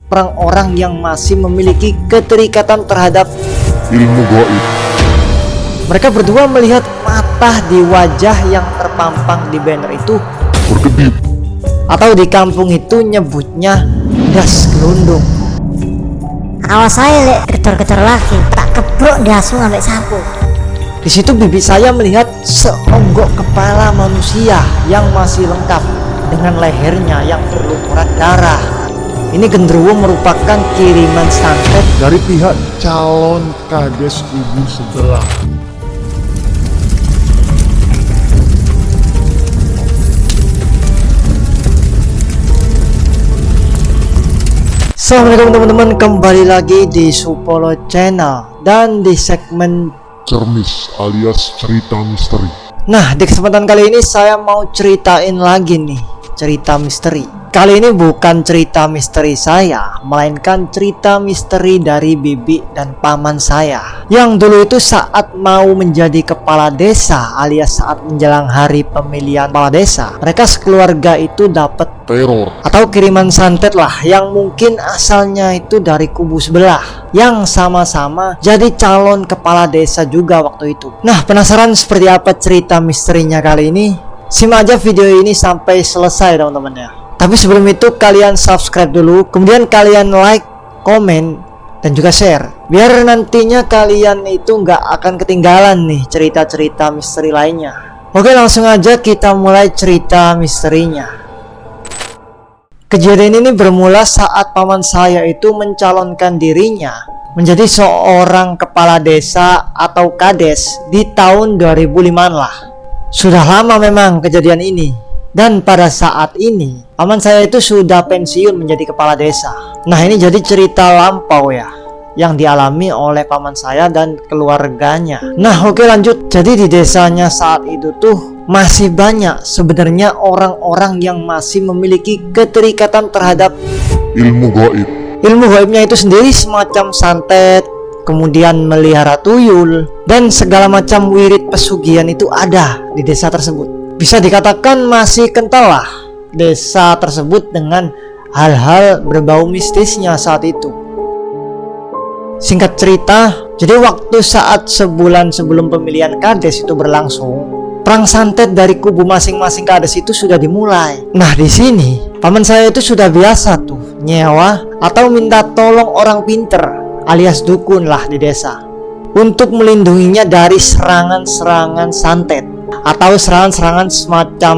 orang-orang yang masih memiliki keterikatan terhadap ilmu gaib. Mereka berdua melihat mata di wajah yang terpampang di banner itu Berkedip. atau di kampung itu nyebutnya das gelundung. Awas saya lek gedor-gedor lagi, tak kebrok dasmu sampai sapu. Di situ bibi saya melihat seonggok kepala manusia yang masih lengkap dengan lehernya yang berlumuran darah. Ini genderuwo merupakan kiriman santet Dari pihak calon kades kubu sebelah. Assalamualaikum teman-teman, kembali lagi di Supolo Channel dan di segmen. Cermis alias cerita misteri. Nah, di kesempatan kali ini saya mau ceritain lagi nih cerita misteri. Kali ini bukan cerita misteri saya, melainkan cerita misteri dari bibi dan paman saya yang dulu itu saat mau menjadi kepala desa alias saat menjelang hari pemilihan kepala desa, mereka sekeluarga itu dapat Teror. atau kiriman santet lah yang mungkin asalnya itu dari kubu sebelah yang sama-sama jadi calon kepala desa juga waktu itu. Nah, penasaran seperti apa cerita misterinya kali ini? Simak aja video ini sampai selesai teman-teman ya. Tapi sebelum itu kalian subscribe dulu, kemudian kalian like, komen, dan juga share, biar nantinya kalian itu nggak akan ketinggalan nih cerita-cerita misteri lainnya. Oke, langsung aja kita mulai cerita misterinya. Kejadian ini bermula saat paman saya itu mencalonkan dirinya menjadi seorang kepala desa atau kades di tahun 2005 lah. Sudah lama memang kejadian ini. Dan pada saat ini paman saya itu sudah pensiun menjadi kepala desa. Nah, ini jadi cerita lampau ya yang dialami oleh paman saya dan keluarganya. Nah, oke lanjut. Jadi di desanya saat itu tuh masih banyak sebenarnya orang-orang yang masih memiliki keterikatan terhadap Ilmu gaib. ilmu gaibnya itu sendiri, semacam santet, kemudian melihara tuyul, dan segala macam wirid pesugihan itu ada di desa tersebut. Bisa dikatakan masih kental lah desa tersebut dengan hal-hal berbau mistisnya saat itu. Singkat cerita, jadi waktu saat sebulan sebelum pemilihan kades itu berlangsung, perang santet dari kubu masing-masing kades itu sudah dimulai. Nah, di sini paman saya itu sudah biasa tuh nyewa atau minta tolong orang pinter alias dukun lah di desa untuk melindunginya dari serangan-serangan santet atau serangan-serangan semacam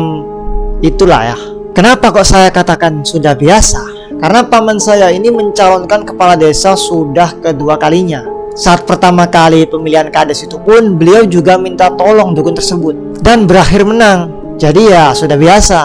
itulah ya. Kenapa kok saya katakan sudah biasa? Karena paman saya ini mencalonkan kepala desa sudah kedua kalinya. Saat pertama kali pemilihan kades itu pun beliau juga minta tolong dukun tersebut dan berakhir menang. Jadi ya sudah biasa.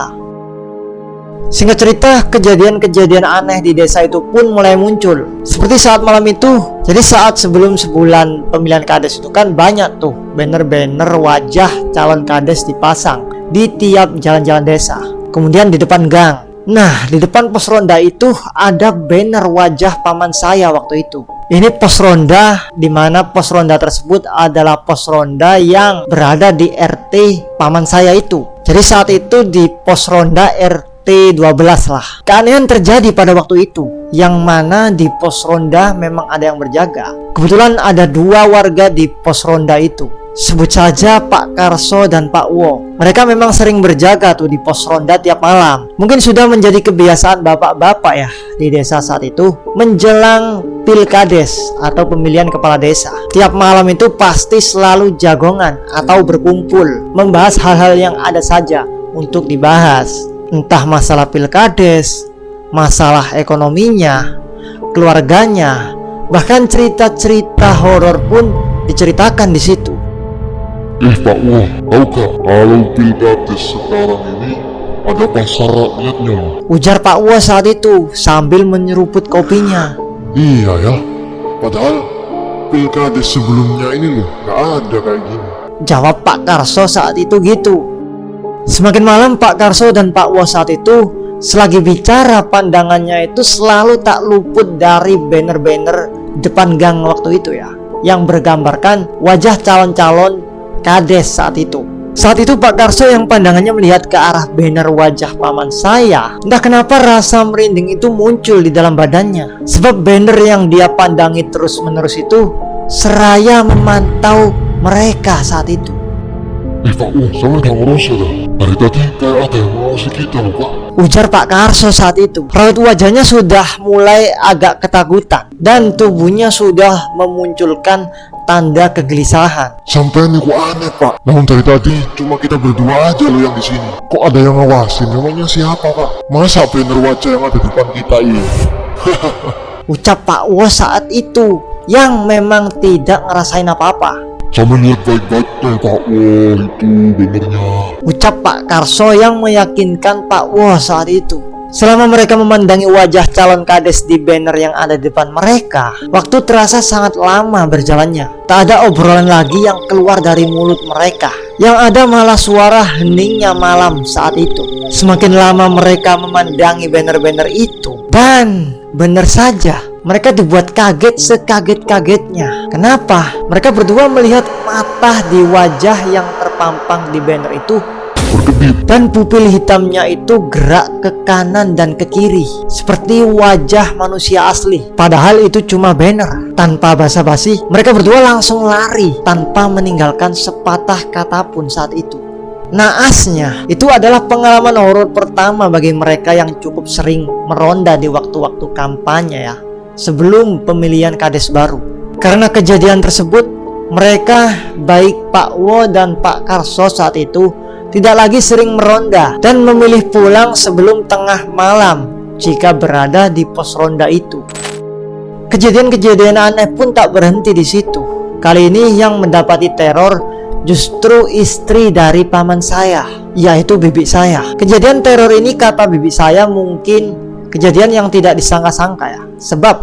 Singkat cerita, kejadian-kejadian aneh di desa itu pun mulai muncul. Seperti saat malam itu. Jadi saat sebelum sebulan pemilihan kades itu kan banyak tuh banner-banner wajah calon kades dipasang di tiap jalan-jalan desa. Kemudian di depan gang. Nah, di depan pos ronda itu ada banner wajah paman saya waktu itu. Ini pos ronda, di mana pos ronda tersebut adalah pos ronda yang berada di RT paman saya itu. Jadi saat itu di pos ronda RT 12 lah. Keanehan terjadi pada waktu itu, yang mana di pos ronda memang ada yang berjaga. Kebetulan ada dua warga di pos ronda itu. Sebut saja Pak Karso dan Pak Wo. Mereka memang sering berjaga tuh di pos ronda tiap malam. Mungkin sudah menjadi kebiasaan bapak-bapak ya di desa saat itu menjelang pilkades atau pemilihan kepala desa. Tiap malam itu pasti selalu jagongan atau berkumpul membahas hal-hal yang ada saja untuk dibahas. Entah masalah pilkades, masalah ekonominya, keluarganya, bahkan cerita-cerita horor pun diceritakan di situ. Pak Wah, tahu gak kalau pilkades sekarang ini ada pasar rakyatnya? Ujar Pak Wo saat itu sambil menyeruput kopinya. Iya ya, padahal pilkades sebelumnya ini loh gak ada kayak gini. Jawab Pak Karso saat itu gitu. Semakin malam Pak Karso dan Pak Wo saat itu selagi bicara, pandangannya itu selalu tak luput dari banner-banner depan gang waktu itu ya, yang bergambarkan wajah calon-calon kades saat itu. Saat itu Pak Karso yang pandangannya melihat ke arah banner wajah paman saya, entah kenapa rasa merinding itu muncul di dalam badannya. Sebab banner yang dia pandangi terus-menerus itu seraya memantau mereka saat itu. Pak Wo, sama udah ngerasa dah. Dari tadi kayak ada yang mengawasi kita loh Pak. Ujar Pak Karso saat itu. Raut wajahnya sudah mulai agak ketakutan dan tubuhnya sudah memunculkan tanda kegelisahan. Sampai ini kok aneh Pak. Namun dari tadi cuma kita berdua aja loh yang di sini. Kok ada yang ngawasin? Memangnya siapa Pak? Masa banner wajah yang ada di depan kita ini? Ucap Pak Wo saat itu yang memang tidak ngerasain apa-apa. Sama lihat baik-baik deh Pak Wo, itu benernya. Ucap Pak Karso yang meyakinkan Pak Wo saat itu. Selama mereka memandangi wajah calon kades di banner yang ada di depan mereka, waktu terasa sangat lama berjalannya. Tak ada obrolan lagi yang keluar dari mulut mereka. Yang ada malah suara heningnya malam saat itu. Semakin lama mereka memandangi banner-banner itu, dan benar saja mereka dibuat kaget sekaget-kagetnya. Kenapa? Mereka berdua melihat mata di wajah yang terpampang di banner itu Berkedip. dan pupil hitamnya itu gerak ke kanan dan ke kiri seperti wajah manusia asli. Padahal itu cuma banner. Tanpa basa-basi, mereka berdua langsung lari tanpa meninggalkan sepatah kata pun saat itu. Naasnya, itu adalah pengalaman horor pertama bagi mereka yang cukup sering meronda di waktu-waktu kampanye ya, sebelum pemilihan kades baru. Karena kejadian tersebut, mereka baik Pak Wo dan Pak Karso saat itu tidak lagi sering meronda dan memilih pulang sebelum tengah malam jika berada di pos ronda itu. Kejadian-kejadian aneh pun tak berhenti di situ. Kali ini yang mendapati teror justru istri dari paman saya, yaitu bibi saya. Kejadian teror ini kata bibi saya mungkin kejadian yang tidak disangka-sangka ya. Sebab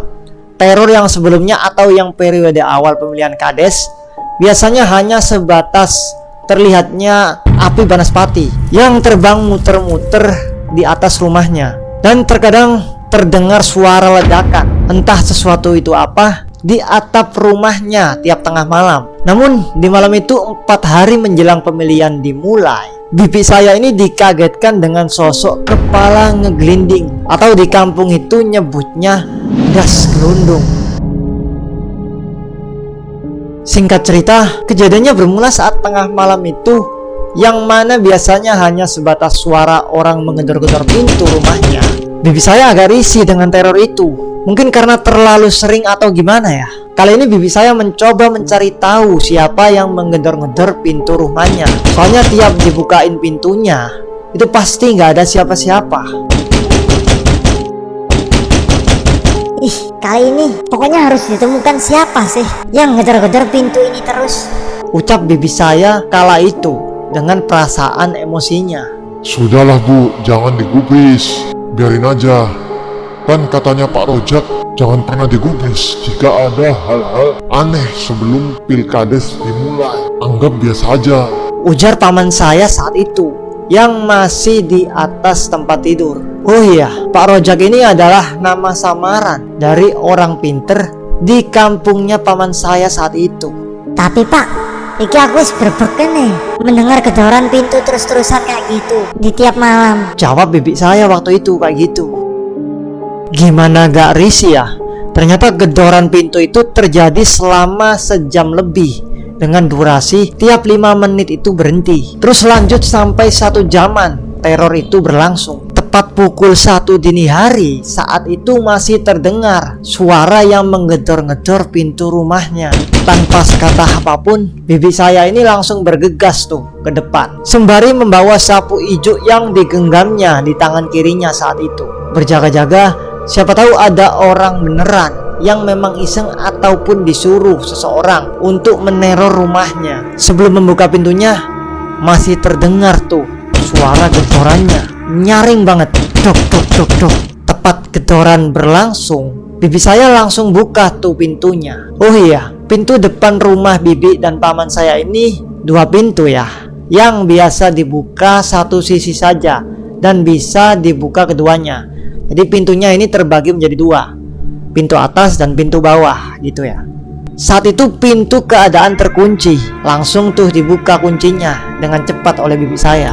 teror yang sebelumnya atau yang periode awal pemilihan kades biasanya hanya sebatas terlihatnya api banaspati yang terbang muter-muter di atas rumahnya, dan terkadang terdengar suara ledakan, entah sesuatu itu apa, di atap rumahnya tiap tengah malam. Namun di malam itu 4 hari menjelang pemilihan dimulai, bibi saya ini dikagetkan dengan sosok kepala ngeglinding, atau di kampung itu nyebutnya das gelundung. Singkat cerita, kejadiannya bermula saat tengah malam itu, yang mana biasanya hanya sebatas suara orang menggedor-gedor pintu rumahnya. Bibi saya agak risih dengan teror itu, mungkin karena terlalu sering atau gimana ya. Kali ini bibi saya mencoba mencari tahu siapa yang menggedor-gedor pintu rumahnya. Soalnya tiap dibukain pintunya, itu pasti nggak ada siapa-siapa. Ih, kali ini pokoknya harus ditemukan siapa sih yang ngedor-ngedor pintu ini terus. Ucap bibi saya kala itu dengan perasaan emosinya. Sudahlah Bu, jangan digubris. Biarin aja. Kan katanya Pak Rojak, jangan pernah digubris jika ada hal-hal aneh sebelum pilkades dimulai. Anggap biasa aja. Ujar paman saya saat itu yang masih di atas tempat tidur. Oh iya, Pak Rojak ini adalah nama samaran dari orang pinter di kampungnya paman saya saat itu. Tapi Pak, iki aku berbeken nih mendengar gedoran pintu terus-terusan kayak gitu di tiap malam. Jawab bibi saya waktu itu kayak gitu. Gimana gak risih ya? Ternyata gedoran pintu itu terjadi selama sejam lebih, dengan durasi tiap 5 menit itu berhenti. Terus lanjut sampai 1 jaman teror itu berlangsung. Tepat pukul 1 dini hari, saat itu masih terdengar suara yang menggedor-ngedor pintu rumahnya. Tanpa sekata apapun, bibi saya ini langsung bergegas tuh ke depan, sembari membawa sapu ijuk yang digenggamnya di tangan kirinya saat itu. Berjaga-jaga, siapa tahu ada orang beneran yang memang iseng ataupun disuruh seseorang untuk meneror rumahnya. Sebelum membuka pintunya, masih terdengar tuh suara gedorannya, nyaring banget, dok dok dok dok. Tepat gedoran berlangsung, bibi saya langsung buka tuh pintunya. Oh iya, pintu depan rumah bibi dan paman saya ini 2 pintu ya, yang biasa dibuka satu sisi saja dan bisa dibuka keduanya. Jadi pintunya ini terbagi menjadi 2, pintu atas dan pintu bawah gitu ya. Saat itu pintu keadaan terkunci. Langsung tuh dibuka kuncinya dengan cepat oleh bibi saya.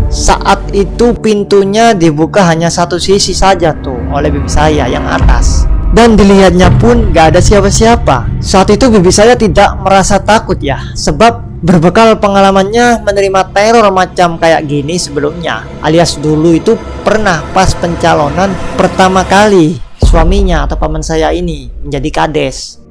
Saat itu pintunya dibuka hanya satu sisi saja tuh oleh bibi saya yang atas. Dan dilihatnya pun gak ada siapa-siapa. Saat itu bibi saya tidak merasa takut ya, sebab berbekal pengalamannya menerima teror macam kayak gini sebelumnya. Alias dulu itu pernah pas pencalonan pertama kali suaminya atau paman saya ini menjadi kades.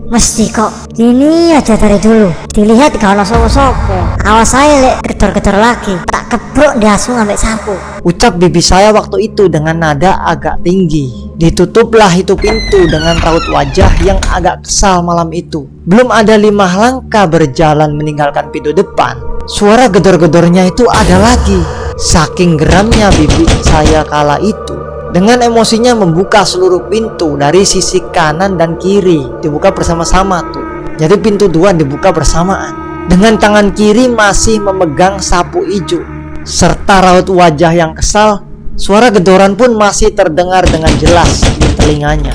Mesti kok ini aja dari dulu. Dilihat kalau sopo-sopo. Awas saya lek gedor-gedor lagi. Tak kebrok diasung ambek sapu. Ucap bibi saya waktu itu dengan nada agak tinggi. Ditutuplah itu pintu dengan raut wajah yang agak kesal malam itu. Belum ada 5 langkah berjalan meninggalkan pintu depan, suara gedor-gedornya itu ada lagi. Saking geramnya bibi saya kala itu, dengan emosinya membuka seluruh pintu dari sisi kanan dan kiri. Dibuka bersama-sama tuh. Jadi pintu 2 dibuka bersamaan. Dengan tangan kiri masih memegang sapu ijo. Serta raut wajah yang kesal, suara gedoran pun masih terdengar dengan jelas di telinganya.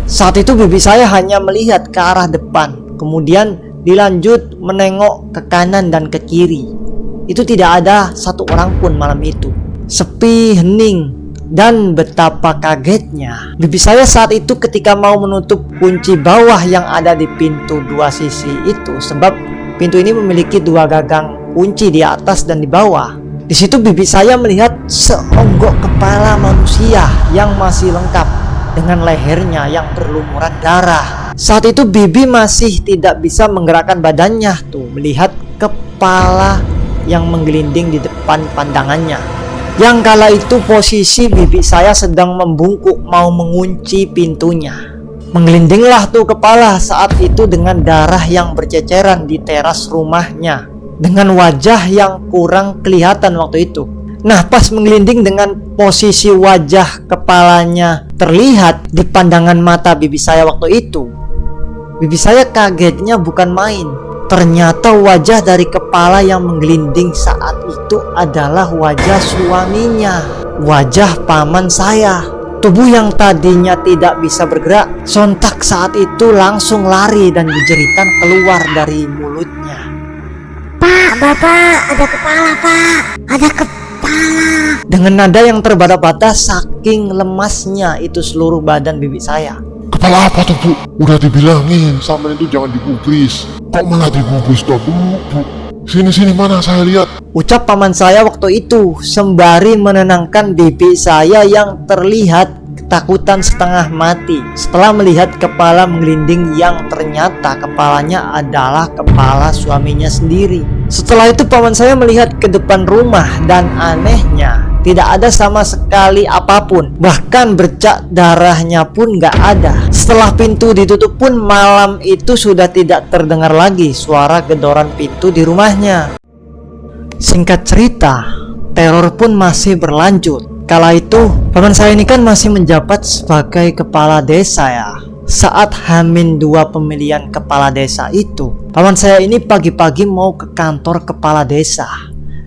Saat itu bibi saya hanya melihat ke arah depan. Kemudian dilanjut menengok ke kanan dan ke kiri. Itu tidak ada satu orang pun malam itu. Sepi, hening. Dan betapa kagetnya bibi saya saat itu ketika mau menutup kunci bawah yang ada di pintu 2 sisi itu. Sebab pintu ini memiliki 2 gagang kunci di atas dan di bawah. Di situ bibi saya melihat seonggok kepala manusia yang masih lengkap dengan lehernya yang berlumuran darah. Saat itu bibi masih tidak bisa menggerakkan badannya tuh melihat kepala yang menggelinding di depan pandangannya. Yang kala itu posisi bibi saya sedang membungkuk mau mengunci pintunya. Menggelindinglah tuh kepala saat itu dengan darah yang berceceran di teras rumahnya, dengan wajah yang kurang kelihatan waktu itu. Nah, pas menggelinding dengan posisi wajah kepalanya terlihat di pandangan mata bibi saya waktu itu, bibi saya kagetnya bukan main. Ternyata wajah dari kepala yang menggelinding saat itu adalah wajah suaminya, wajah paman saya. Tubuh yang tadinya tidak bisa bergerak, sontak saat itu langsung lari dan jeritan keluar dari mulutnya. Pak, bapak, ada kepala pak, ada kepala. Dengan nada yang terbata-bata saking lemasnya itu seluruh badan bibi saya. Kepala apa tuh bu? Udah dibilangin sama itu jangan digubris. Kok malah digubris tuh bu? Sini mana saya lihat. Ucap paman saya waktu itu sembari menenangkan bibi saya yang terlihat ketakutan setengah mati setelah melihat kepala menggelinding yang ternyata kepalanya adalah kepala suaminya sendiri. Setelah itu paman saya melihat ke depan rumah dan anehnya tidak ada sama sekali apapun, bahkan bercak darahnya pun gak ada. Setelah pintu ditutup pun malam itu sudah tidak terdengar lagi suara gedoran pintu di rumahnya. Singkat cerita, teror pun masih berlanjut. Kala itu paman saya ini kan masih menjabat sebagai kepala desa ya. Saat H-2 pemilihan kepala desa itu, paman saya ini pagi-pagi mau ke kantor kepala desa.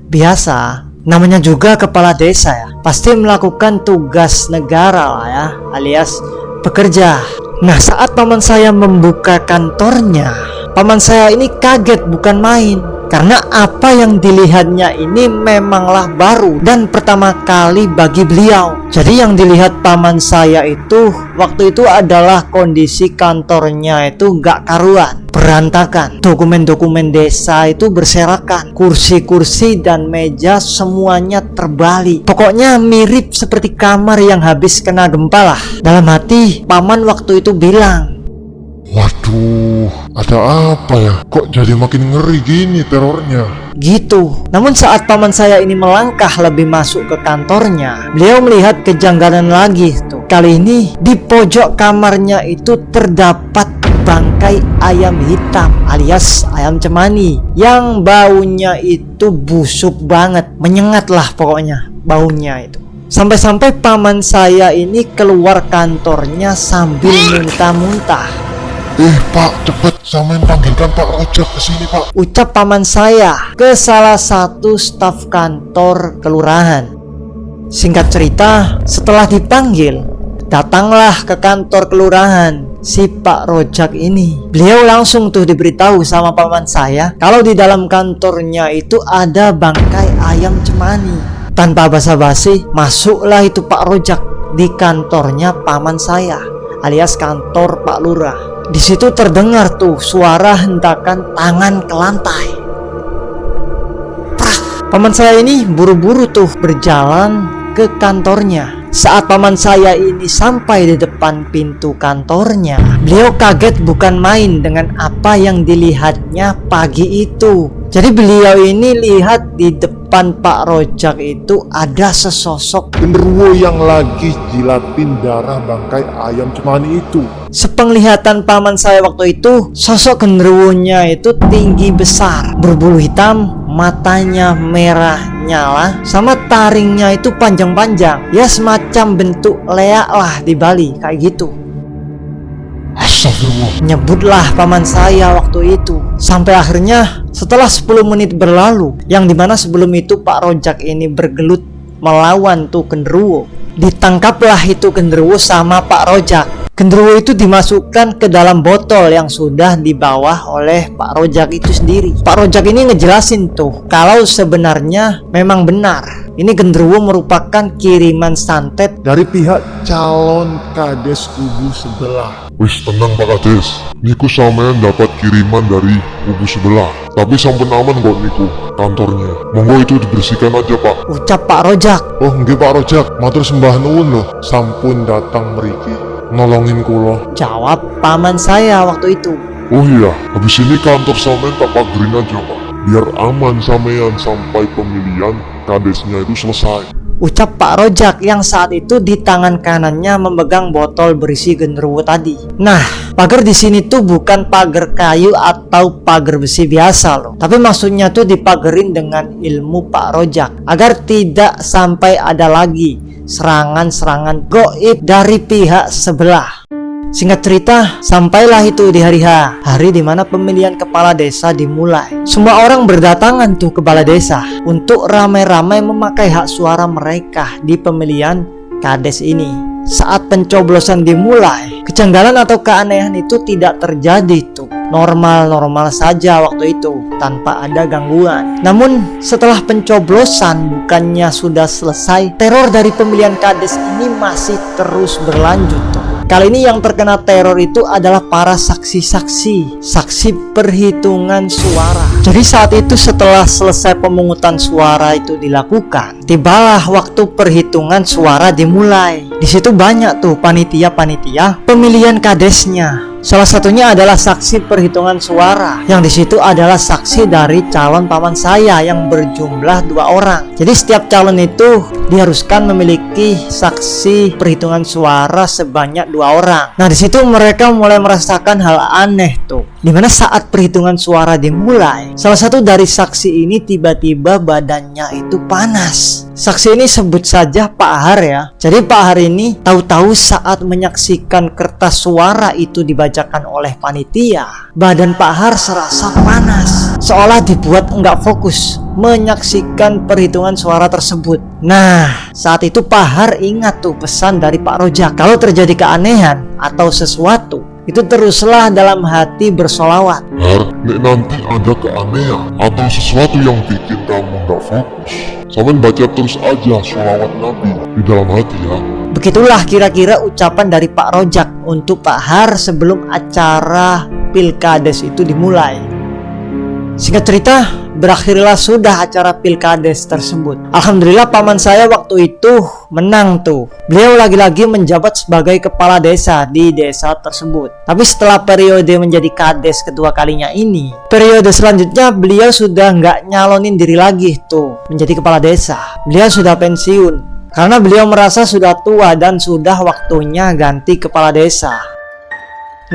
Biasa, namanya juga kepala desa ya, pasti melakukan tugas negara lah ya, alias bekerja. Nah, saat paman saya membuka kantornya, paman saya ini kaget bukan main. Karena apa yang dilihatnya ini memanglah baru dan pertama kali bagi beliau. Jadi yang dilihat paman saya itu waktu itu adalah kondisi kantornya itu gak karuan, berantakan. Dokumen-dokumen desa itu berserakan, kursi-kursi dan meja semuanya terbalik. Pokoknya mirip seperti kamar yang habis kena gempa lah. Dalam hati paman waktu itu bilang, waduh, ada apa ya? Kok jadi makin ngeri gini terornya? gitu. Namun saat paman saya ini melangkah lebih masuk ke kantornya, beliau melihat kejanggalan lagi tuh. Kali ini di pojok kamarnya itu terdapat bangkai ayam hitam alias ayam cemani yang baunya itu busuk banget, menyengat lah pokoknya baunya itu. Sampai-sampai paman saya ini keluar kantornya sambil muntah-muntah. Pak, cepet samain panggilkan Pak Rojak ke sini Pak. Ucap paman saya ke salah satu staf kantor kelurahan. Singkat cerita, setelah dipanggil, Datanglah ke kantor kelurahan si Pak Rojak ini. Beliau langsung tuh diberitahu sama paman saya kalau di dalam kantornya itu ada bangkai ayam cemani. Tanpa basa-basi, masuklah itu Pak Rojak di kantornya paman saya, alias kantor Pak Lurah. Di situ terdengar tuh suara hentakan tangan ke lantai. Prak! Paman saya ini buru-buru tuh berjalan ke kantornya. Saat paman saya ini sampai di depan pintu kantornya, beliau kaget bukan main dengan apa yang dilihatnya pagi itu. Jadi beliau ini lihat di depan Pak Rojak itu ada sesosok Genderuwo yang lagi jilatin darah bangkai ayam cemani itu. Sepenglihatan paman saya waktu itu, sosok genderuwonya itu tinggi besar, berbulu hitam, matanya merah nyala, sama taringnya itu panjang-panjang. Ya semacam bentuk leak lah di Bali, kayak gitu. Astagfirullah. Nyebutlah paman saya waktu itu. Sampai akhirnya setelah 10 menit berlalu, yang dimana sebelum itu Pak Rojak ini bergelut melawan tuh genderuwo. Ditangkaplah itu genderuwo sama Pak Rojak. Genderuwo itu dimasukkan ke dalam botol yang sudah dibawa oleh Pak Rojak itu sendiri. Pak Rojak ini ngejelasin tuh kalau sebenarnya memang benar ini genderuwo merupakan kiriman santet Dari pihak calon kades kubu sebelah. Wis tenang Pak Kades, niku sampean dapat kiriman dari kubu sebelah. Tapi sampun aman kok niku kantornya. Monggo itu dibersihkan aja Pak. ucap Pak Rojak. Oh nggih Pak Rojak, matur sembah nuwun loh. Sampun datang mriki nolongin kula. Jawab paman saya waktu itu. Oh iya, habis ini kantor sampean tak pagerin aja Pak. Biar aman sampean sampai pemilihan kadesnya itu selesai. Ucap Pak Rojak yang saat itu di tangan kanannya memegang botol berisi genderuwo tadi. Nah, pagar di sini tuh bukan pagar kayu atau pagar besi biasa loh. Tapi maksudnya tuh dipagerin dengan ilmu Pak Rojak agar tidak sampai ada lagi serangan-serangan goib dari pihak sebelah. Singkat cerita, sampailah itu di hari H, hari dimana pemilihan kepala desa dimulai. Semua orang berdatangan tuh ke balai desa untuk ramai-ramai memakai hak suara mereka di pemilihan kades ini. Saat pencoblosan dimulai, kejanggalan atau keanehan itu tidak terjadi tuh. Normal-normal saja waktu itu, tanpa ada gangguan. Namun setelah pencoblosan bukannya sudah selesai, teror dari pemilihan kades ini masih terus berlanjut tuh. Kali ini yang terkena teror itu adalah para saksi-saksi, saksi perhitungan suara. Jadi saat itu setelah selesai pemungutan suara itu dilakukan, tibalah waktu perhitungan suara dimulai. Di situ banyak tuh panitia-panitia pemilihan kadesnya. Salah satunya adalah saksi perhitungan suara, yang di situ adalah saksi dari calon paman saya yang berjumlah 2 orang. Jadi setiap calon itu diharuskan memiliki saksi perhitungan suara sebanyak 2 orang. Nah di situ mereka mulai merasakan hal aneh tuh, dimana saat perhitungan suara dimulai, salah satu dari saksi ini tiba-tiba badannya itu panas. Saksi ini sebut saja Pak Har ya. Jadi Pak Har ini tahu-tahu saat menyaksikan kertas suara itu dibacakan oleh panitia, badan Pak Har serasa panas, seolah dibuat enggak fokus menyaksikan perhitungan suara tersebut. Nah, saat itu Pak Har ingat tuh pesan dari Pak Rojak, kalau terjadi keanehan atau sesuatu, itu teruslah dalam hati bersolawat. Har, nek nanti ada keanehan atau sesuatu yang bikin kamu gak fokus, sampean baca terus aja sholawat Nabi di dalam hati ya. Begitulah kira-kira ucapan dari Pak Rojak untuk Pak Har sebelum acara Pilkades itu dimulai. Singkat cerita, berakhirlah sudah acara Pilkades tersebut. Alhamdulillah paman saya waktu itu menang tuh. Beliau lagi-lagi menjabat sebagai kepala desa di desa tersebut. Tapi setelah periode menjadi kades kedua kalinya ini, periode selanjutnya beliau sudah nggak nyalonin diri lagi tuh menjadi kepala desa. Beliau sudah pensiun karena beliau merasa sudah tua dan sudah waktunya ganti kepala desa.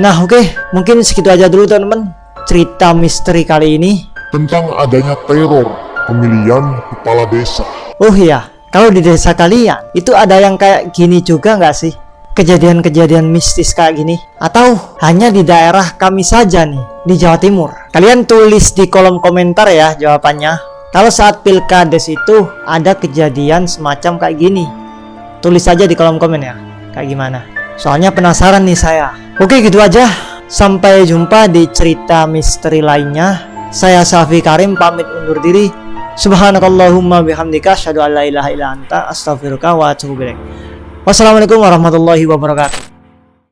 Nah oke, mungkin segitu aja dulu teman-teman cerita misteri kali ini. Tentang adanya teror pemilihan kepala desa. Oh iya, kalau di desa kalian itu ada yang kayak gini juga nggak sih? Kejadian-kejadian mistis kayak gini? Atau hanya di daerah kami saja nih, di Jawa Timur? Kalian tulis di kolom komentar ya jawabannya. Kalau saat Pilkades itu ada kejadian semacam kayak gini, tulis aja di kolom komen ya. kayak gimana. Soalnya penasaran nih saya. Oke, gitu aja. Sampai jumpa di cerita misteri lainnya. Saya Safi Karim pamit undur diri. Subhanakallahumma bihamdika asyhadu an la ilaha illa anta astaghfiruka wa atubu ilaik. Wassalamualaikum warahmatullahi wabarakatuh.